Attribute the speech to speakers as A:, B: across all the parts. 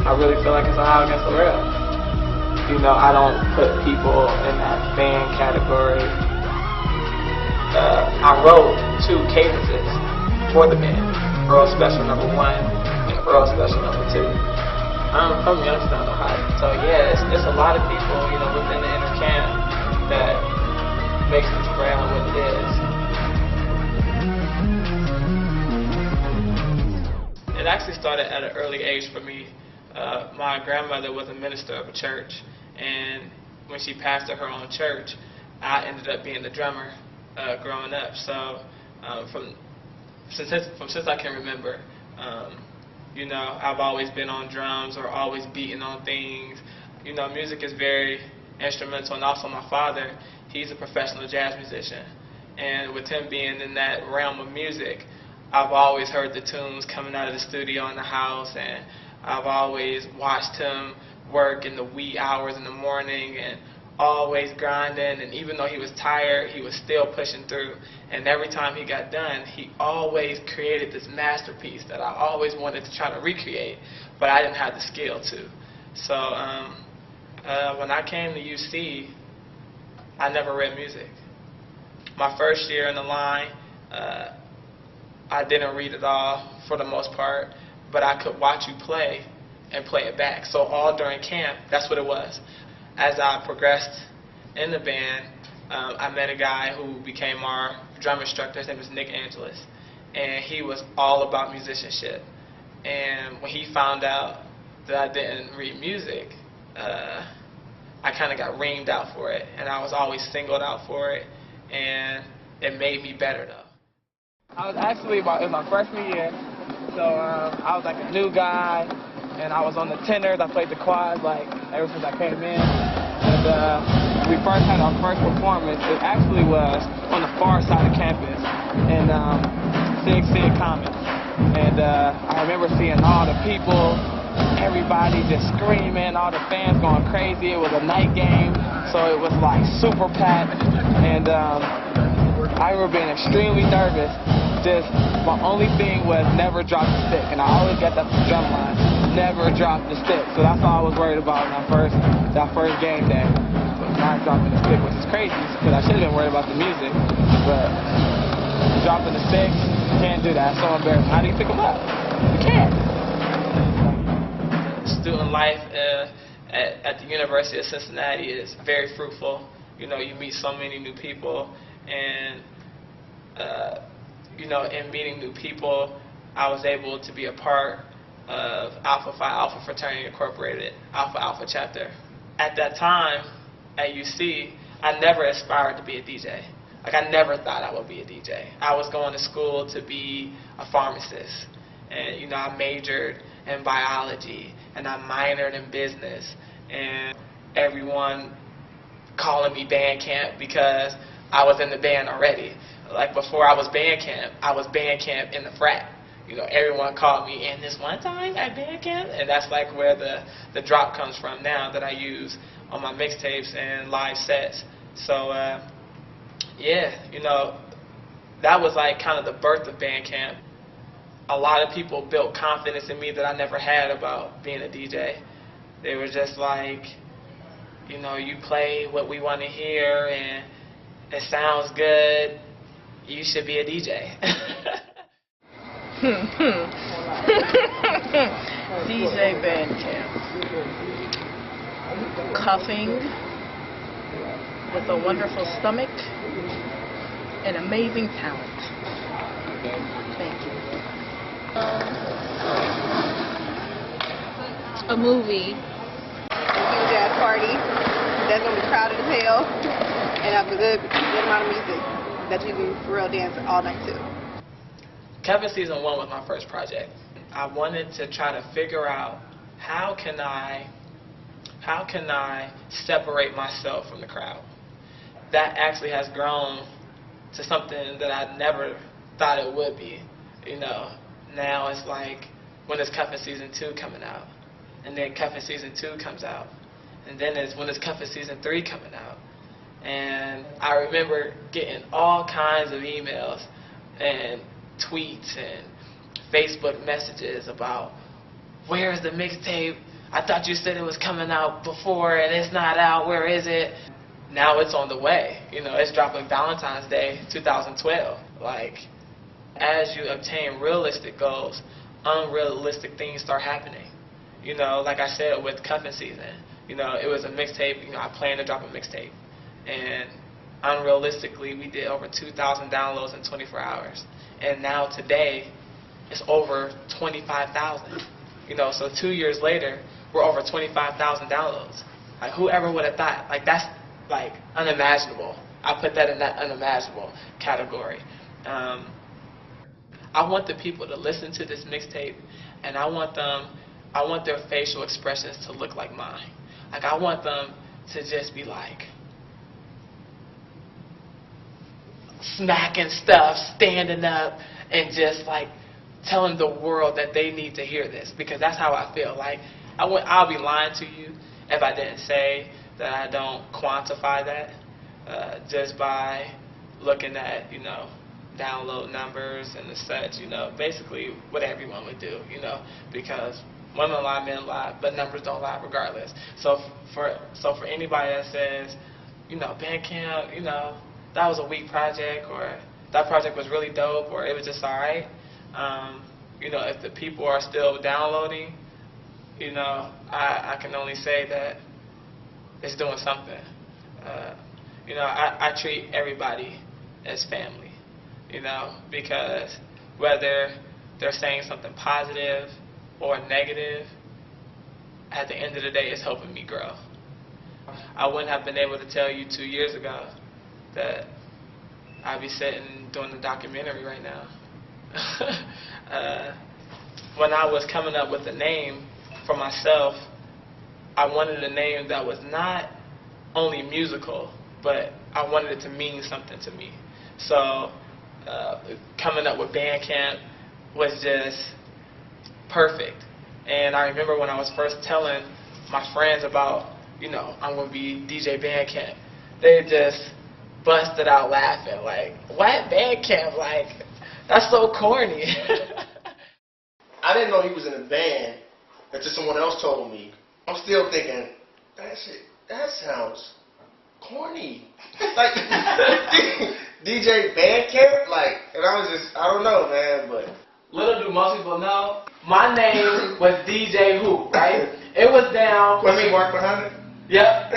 A: I really feel like it's a high against the rail. You know, I don't put people in that band category. I wrote 2 cadences for the band, Earl Special #1 and Earl Special #2. I'm from Youngstown, Ohio, so yeah, it's a lot of people, you know, within the inner camp that makes this brand what it is. It actually started at an early age for me. My grandmother was a minister of a church, and when she pastored her own church, I ended up being the drummer growing up. So since I can remember, you know, I've always been on drums or always beating on things. You know, music is very instrumental, and also my father, he's a professional jazz musician, and with him being in that realm of music, I've always heard the tunes coming out of the studio in the house, and I've always watched him work in the wee hours in the morning and always grinding, and even though he was tired, he was still pushing through, and every time he got done, he always created this masterpiece that I always wanted to try to recreate, but I didn't have the skill to. So when I came to UC, I never read music. My first year in the line, I didn't read at all for the most part, but I could watch you play and play it back. So all during camp, that's what it was. As I progressed in the band, I met a guy who became our drum instructor. His name was Nick Angeles, and he was all about musicianship. And when he found out that I didn't read music, I kind of got reamed out for it, and I was always singled out for it, and it made me better though. I was actually it was my freshman year, so I was like a new guy, and I was on the tenors. I played the quads like ever since I came in, and we first had our first performance. It actually was on the far side of campus in Sig Commons, and I remember seeing all the people, everybody just screaming, all the fans going crazy. It was a night game, so it was like super packed, and I remember being extremely nervous. Just my only thing was never drop the stick, and I always got that from drum line, never drop the stick. So that's all I was worried about that first game day, so not dropping the stick, which is crazy because I should have been worried about the music, but dropping the stick, can't do that. It's so embarrassing. How do you pick them up? You can't. Student life at the University of Cincinnati is very fruitful. You know, you meet so many new people, and you know, in meeting new people, I was able to be a part of Alpha Phi Alpha Fraternity Incorporated, Alpha Alpha chapter. At that time, at UC, I never aspired to be a DJ. Like, I never thought I would be a DJ. I was going to school to be a pharmacist, and you know, I majored in biology, and I minored in business, and everyone calling me Bandcamp because I was in the band already. Like, before I was Bandcamp in the frat. You know, everyone called me in this one time at Bandcamp, and that's like where the drop comes from now that I use on my mixtapes and live sets. So yeah, you know, that was like kind of the birth of Bandcamp. A lot of people built confidence in me that I never had about being a DJ. They were just like, you know, you play what we want to hear and it sounds good, you should be a DJ.
B: DJ Bandcamp. Coughing, with a wonderful stomach, and amazing talent. Thank you.
C: A movie.
D: A jazz party that's gonna be crowded as hell, and have a good amount of music that you can real dance all night to.
A: Kevin Season 1 was my first project. I wanted to try to figure out how can I separate myself from the crowd. That actually has grown to something that I never thought it would be. You know, now it's like, when is Cuffin Season 2 coming out? And then Cuffin Season 2 comes out. And then when is Cuffin Season 3 coming out? And I remember getting all kinds of emails and tweets and Facebook messages about, where's the mixtape I thought you said it was coming out before and it's not out, where is it? Now it's on the way. You know, it's dropping Valentine's Day 2012. Like, as you obtain realistic goals, unrealistic things start happening. You know, like I said with cuffing season, you know, it was a mixtape. You know, I planned to drop a mixtape, and unrealistically, we did over 2,000 downloads in 24 hours. And now today, it's over 25,000. You know, so 2 years later, we're over 25,000 downloads. Like, whoever would have thought? Like, that's like unimaginable. I put that in that unimaginable category. I want the people to listen to this mixtape, and I want their facial expressions to look like mine. Like, I want them to just be like smacking stuff, standing up, and just like telling the world that they need to hear this, because that's how I feel. Like, I'll be lying to you if I didn't say that I don't quantify that just by looking at, you know, download numbers and the such, you know, basically what everyone would do, you know, because women lie, men lie, but numbers don't lie regardless. So for anybody that says, you know, Bandcamp, you know, that was a weak project, or that project was really dope, or it was just alright, you know, if the people are still downloading, you know, I can only say that it's doing something. You know, I treat everybody as family, you know, because whether they're saying something positive or negative, at the end of the day, it's helping me grow. I wouldn't have been able to tell you 2 years ago that I'd be sitting doing the documentary right now. When I was coming up with a name for myself, I wanted a name that was not only musical, but I wanted it to mean something to me. So coming up with Bandcamp was just perfect. And I remember when I was first telling my friends about, you know, I'm going to be DJ Bandcamp, they just busted out laughing, like, what, Bandcamp? Like, that's so corny.
C: I didn't know he was in a band until someone else told me. I'm still thinking, that sounds corny. Like, DJ Bandcamp? Like, and I was just, I don't know, man, but.
A: Little do most people know, my name was DJ Who, right? It was down.
C: Was he Mark behind it?
A: Yep.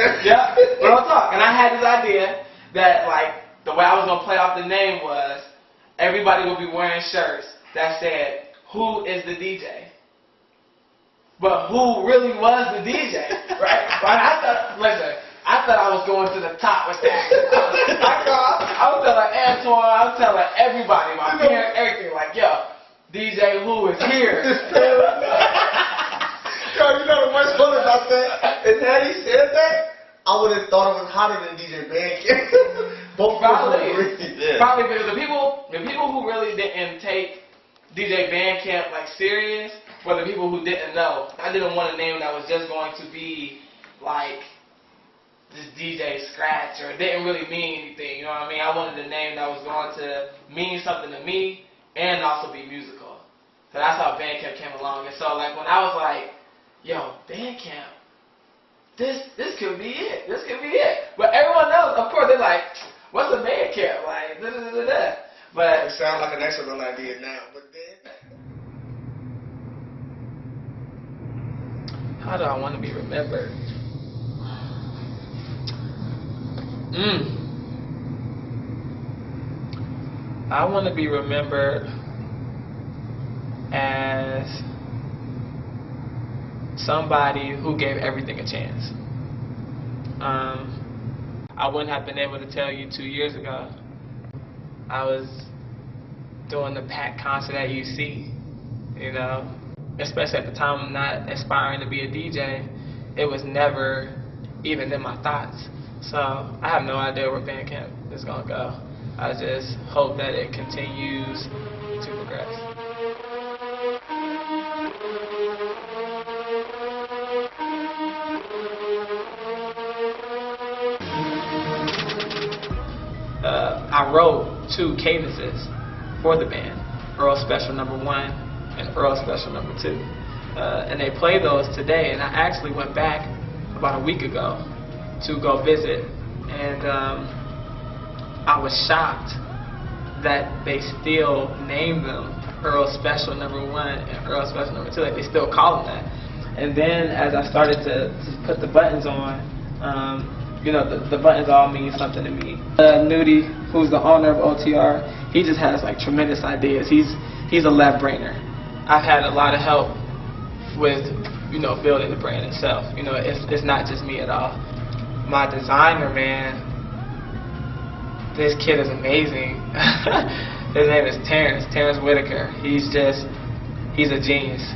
A: Real talk. And I had this idea that, like, the way I was going to play off the name was everybody would be wearing shirts that said, who is the DJ? But who really was the DJ, right? But I thought I was going to the top with that. I was telling Antoine, I was telling everybody, my parents, everything, like, yo, DJ Who is here.
C: Yo, you know the worst part about that is that he said that, I would have thought it was hotter than DJ Bandcamp. Both
A: Probably
C: yeah.
A: because the people who really didn't take DJ Bandcamp like serious were the people who didn't know. I didn't want a name that was just going to be like this DJ scratch, or it didn't really mean anything, you know what I mean? I wanted a name that was going to mean something to me and also be musical. So that's how Bandcamp came along. And so, like, when I was like, yo, Bandcamp, this could be it. This could be it. But everyone else, of course, they're like, what's a Bandcamp? Like, da-da-da-da-da. But
C: it sounds like an excellent idea now, but then.
A: How do I want to be remembered? I want to be remembered as somebody who gave everything a chance. I wouldn't have been able to tell you 2 years ago. I was doing the packed concert at UC, you know, especially at the time I'm not aspiring to be a DJ. It was never even in my thoughts. So I have no idea where Bandcamp is going to go. I just hope that it continues to progress. I wrote 2 cadences for the band, Earl Special #1 and Earl Special #2. and they play those today. And I actually went back about a week ago to go visit, and I was shocked that they still name them Earl Special #1 and Earl Special #2. Like, they still call them that. And then as I started to put the buttons on, you know, the buttons all mean something to me. Nudie, who's the owner of OTR, he just has like tremendous ideas. He's a left brainer. I've had a lot of help with, you know, building the brand itself. You know, it's not just me at all. My designer, man, this kid is amazing. His name is Terrence Whitaker. He's a genius.